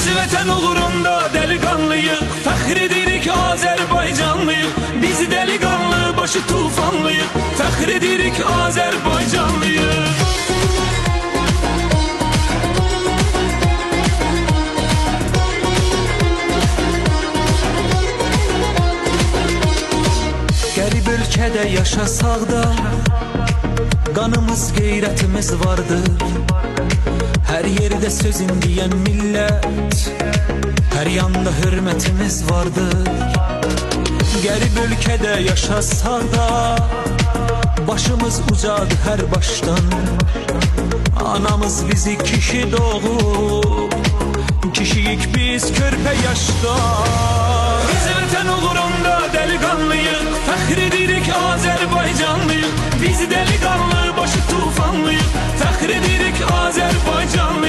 Biz vətən uğrunda delikanlıyıq, fəxr edirik Azərbaycanlıyıq. Biz delikanlı, başı tufanlıyıq, fəxr edirik Azərbaycanlıyıq. Qərib ölkədə yaşasaq da, qanımız, qeyrətimiz vardır. Hər yerdə sözün deyən millət, hər yanda hörmətimiz vardır. Qərib ölkədə yaşasaq da, başımız ucadır hər başdan. Anamız bizi kişi doğub, kişiyik biz körpə yaşda. Biz vətən uğrunda delikanlıyıq, fəxr edirik Azərbaycanlıyıq. Biz delikanlı, başı tufanlıyıq, fəxr edirik Azərbaycanlıyıq.